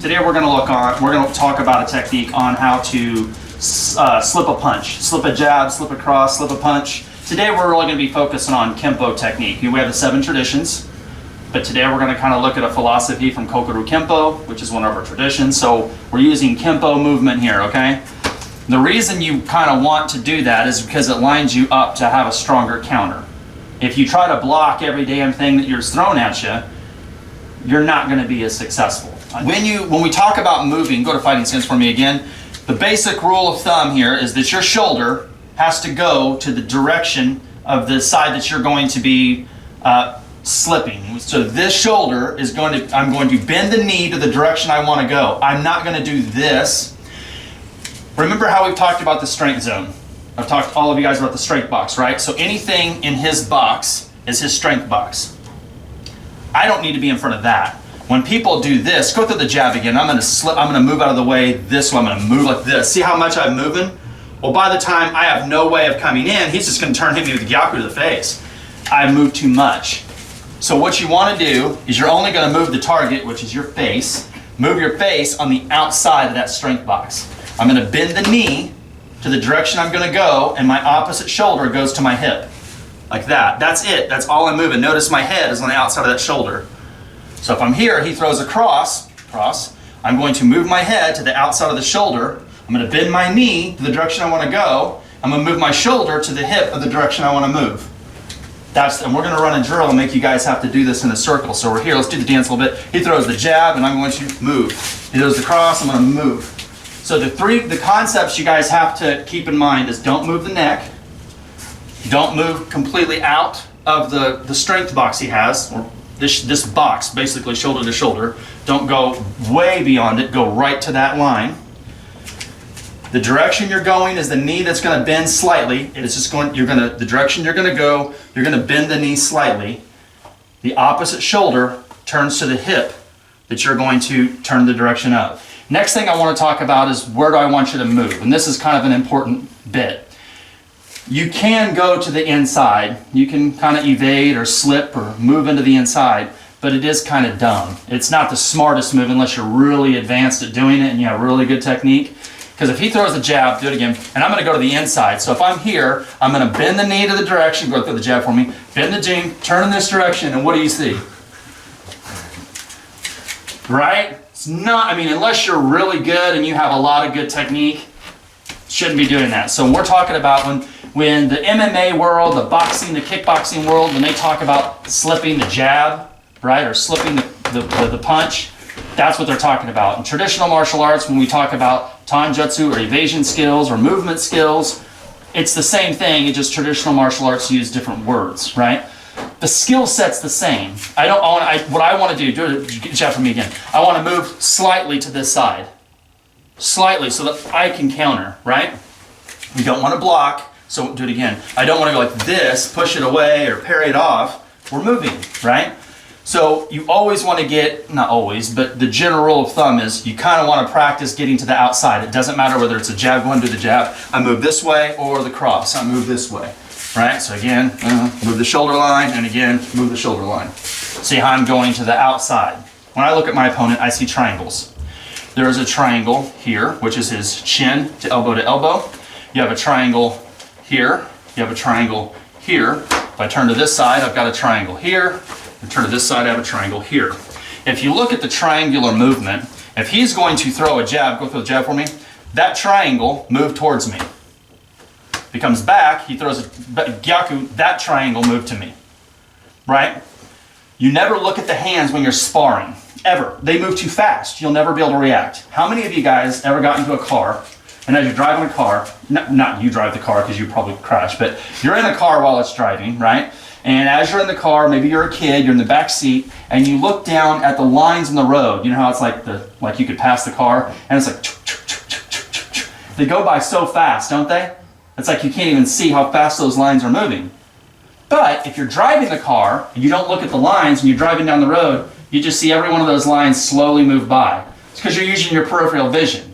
Today we're going to talk about a technique on how to slip a punch, slip a jab, slip a cross, slip a punch. Today we're really going to be focusing on Kempo technique. We have the 7 traditions, but today we're going to kind of look at a philosophy from Kokoru Kempo, which is one of our traditions. So we're using Kempo movement here, okay? The reason you kind of want to do that is because it lines you up to have a stronger counter. If you try to block every damn thing that you're thrown at you, you're not going to be as successful. When we talk about moving, go to fighting stance for me again. The basic rule of thumb here is that your shoulder has to go to the direction of the side that you're going to be slipping. So this shoulder is I'm going to bend the knee to the direction I want to go. I'm not going to do this. Remember how we've talked about the strength zone. I've talked to all of you guys about the strength box, right? So anything in his box is his strength box. I don't need to be in front of that. When people do this, go through the jab again. I'm going to move out of the way this way. I'm going to move like this. See how much I'm moving? Well, by the time I have no way of coming in, he's just going to hit me with the gyaku to the face. I moved too much. So what you want to do is you're only going to move the target, which is your face. Move your face on the outside of that strength box. I'm going to bend the knee to the direction I'm going to go, and my opposite shoulder goes to my hip. Like that. That's it. That's all I'm moving. Notice my head is on the outside of that shoulder. So if I'm here, he throws a cross, I'm going to move my head to the outside of the shoulder. I'm going to bend my knee to the direction I want to go. I'm going to move my shoulder to the hip of the direction I want to move. And we're going to run a drill and make you guys have to do this in a circle. So we're here. Let's do the dance a little bit. He throws the jab, and I'm going to move. He throws the cross, I'm going to move. So the concepts you guys have to keep in mind is don't move the neck. Don't move completely out of the strength box he has, or this box, basically shoulder to shoulder. Don't go way beyond it. Go right to that line. The direction you're going is the knee that's going to bend slightly. It's just the direction you're going to go, you're going to bend the knee slightly. The opposite shoulder turns to the hip that you're going to turn the direction of. Next thing I want to talk about is where do I want you to move? And this is kind of an important bit. You can go to the inside. You can kind of evade or slip or move into the inside, but it is kind of dumb. It's not the smartest move unless you're really advanced at doing it and you have really good technique. Because if he throws a jab, do it again, and I'm going to go to the inside. So if I'm here, I'm going to bend the knee to the direction, go through the jab for me, bend the knee, turn in this direction, and what do you see? Right? It's not, unless you're really good and you have a lot of good technique, shouldn't be doing that. So we're talking about when the MMA world, the boxing, the kickboxing world, when they talk about slipping the jab, right, or slipping the punch, that's what they're talking about. In traditional martial arts, when we talk about Ninjutsu or evasion skills or movement skills, it's the same thing, it's just traditional martial arts use different words, right? The skill set's the same. What I want to do it, jab for me again. I want to move slightly to this side. Slightly, so that I can counter, right? We don't want to block, so do it again. I don't want to go like this, push it away or parry it off. We're moving, right? So you always want to get, not always, but the general rule of thumb is you kind of want to practice getting to the outside. It doesn't matter whether it's a jab, going to the jab. I move this way or the cross. I move this way, right? So again, move the shoulder line, and again, move the shoulder line. See how I'm going to the outside. When I look at my opponent, I see triangles. There is a triangle here, which is his chin to elbow to elbow. You have a triangle here. You have a triangle here. If I turn to this side, I've got a triangle here. If I turn to this side, I have a triangle here. If you look at the triangular movement, if he's going to throw a jab, go through the jab for me, that triangle moved towards me. If he comes back, he throws a gyaku, that triangle moved to me, right? You never look at the hands when you're sparring, ever. They move too fast. You'll never be able to react. How many of you guys ever got into a car, and as you're driving a car, not you drive the car because you probably crash, but you're in a car while it's driving, right? And as you're in the car, maybe you're a kid, you're in the back seat, and you look down at the lines in the road. You know how it's like you could pass the car, and it's like, they go by so fast, don't they? It's like you can't even see how fast those lines are moving. But if you're driving the car, and you don't look at the lines, and you're driving down the road, you just see every one of those lines slowly move by. It's because you're using your peripheral vision.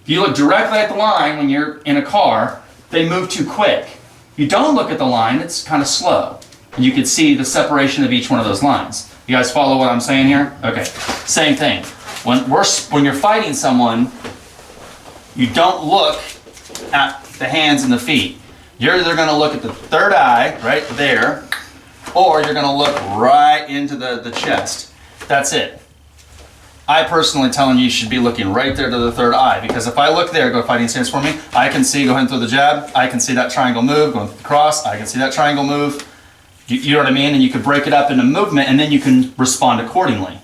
If you look directly at the line when you're in a car, they move too quick. You don't look at the line, it's kind of slow. And you can see the separation of each one of those lines. You guys follow what I'm saying here? Okay, same thing. When you're fighting someone, you don't look at the hands and the feet. You're either going to look at the third eye right there, or you're going to look right into the chest. That's it. I personally telling you should be looking right there to the third eye, because if I look there, go fighting stance for me, I can see, go ahead and throw the jab, I can see that triangle move, going across, I can see that triangle move. You know what I mean? And you can break it up into movement, and then you can respond accordingly.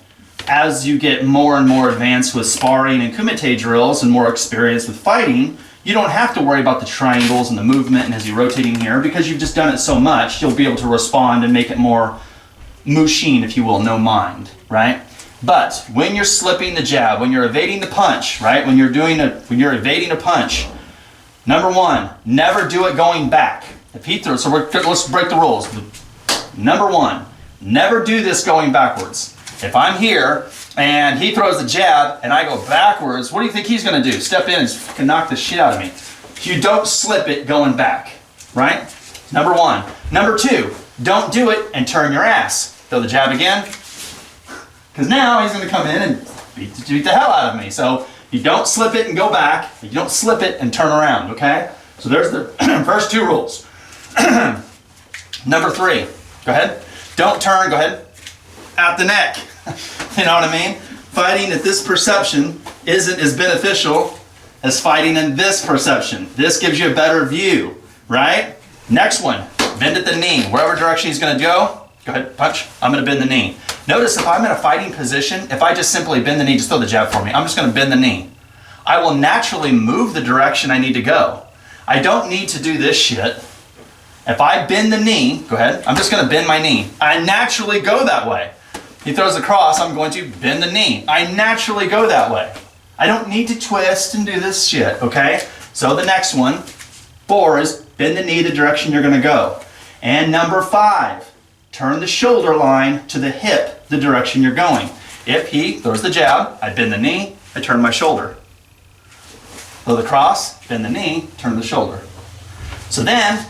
As you get more and more advanced with sparring and kumite drills and more experience with fighting, you don't have to worry about the triangles and the movement and as you're rotating here, because you've just done it so much, you'll be able to respond and make it more mushin, if you will, no mind, right? But when you're slipping the jab, when you're evading the punch, right? When you're evading a punch, number one, never do it going back. If he throws, let's break the rules. Number one, never do this going backwards. If I'm here and he throws the jab and I go backwards, what do you think he's going to do? Step in and fucking knock the shit out of me. You don't slip it going back, right? Number one. Number two, don't do it and turn your ass. Throw the jab again, because now he's going to come in and beat the hell out of me. So you don't slip it and go back. You don't slip it and turn around, okay? So there's the first two rules. Number three, go ahead. Don't turn, go ahead, at the neck. You know what I mean? Fighting at this perception isn't as beneficial as fighting in this perception. This gives you a better view, right? Next one, bend at the knee. Wherever direction he's going to go ahead, punch. I'm going to bend the knee. Notice if I'm in a fighting position, if I just simply bend the knee, just throw the jab for me. I'm just going to bend the knee. I will naturally move the direction I need to go. I don't need to do this shit. If I bend the knee, go ahead, I'm just going to bend my knee. I naturally go that way. He throws across, I'm going to bend the knee. I naturally go that way. I don't need to twist and do this shit, okay? So the next one, 4, is bend the knee the direction you're going to go. And number 5, turn the shoulder line to the hip the direction you're going. If he throws the jab, I bend the knee, I turn my shoulder. Throw the cross, bend the knee, turn the shoulder. So then,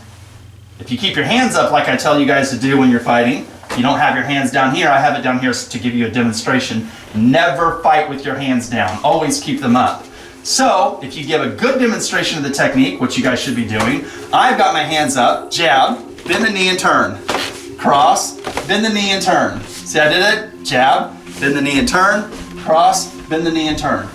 if you keep your hands up like I tell you guys to do when you're fighting, you don't have your hands down here, I have it down here to give you a demonstration. Never fight with your hands down, always keep them up. So, if you give a good demonstration of the technique, which you guys should be doing, I've got my hands up, jab, bend the knee and turn. Cross, bend the knee and turn. See, I did it? Jab, bend the knee and turn. Cross, bend the knee and turn.